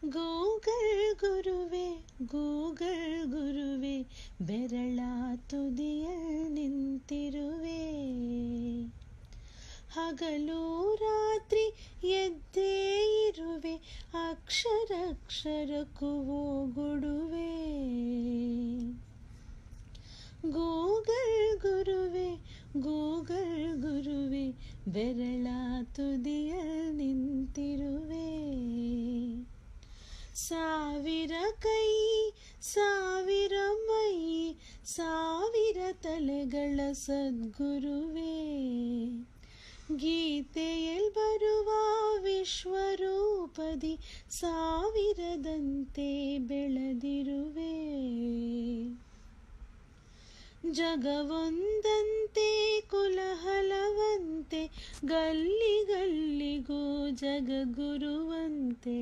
Google ಗುರುವೆ Google ಗುರುವೆ, ಬೆರಳ ತುದಿಯಲ್ಲಿ ನಿಂತಿರುವೆ. ಹಗಲು ರಾತ್ರಿ ಎದ್ದೇ ಇರುವೆ, ಅಕ್ಷರಕ್ಷರಕ್ಕೂ ಓಗೊಡುವೆ. ಗೂಗಲ್ ಗುರುವೆ ಗೂಗಲ್ ಗುರುವೆ, ಬೆರಳ ತುದಿಯಲ್ಲಿ ನಿಂತಿರುವೆ. ಸಾವಿರ ಕೈ ಸಾವಿರ ಮೈ, ಸಾವಿರ ತಲೆಗಳ ಸದ್ಗುರುವೇ. ಗೀತೆಯಲ್ಲಿ ಬರುವ ವಿಶ್ವರೂಪದಿ ಸಾವಿರದಂತೆ ಬೆಳೆದಿರುವೆ. ಜಗವೊಂದಂತೆ ಕುಲ ಹಲವಂತೆ, ಗಲ್ಲಿ ಗಲ್ಲಿಗೂ ಜಗಗುರುವಂತೆ.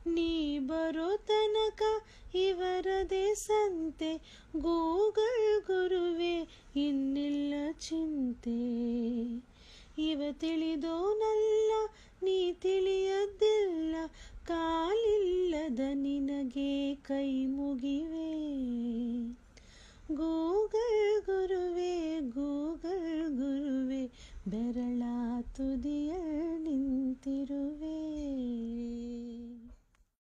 ನೀ ಬರೋ ತನಕ ಇವರದೇ ಸಂತೆ, ಗೋ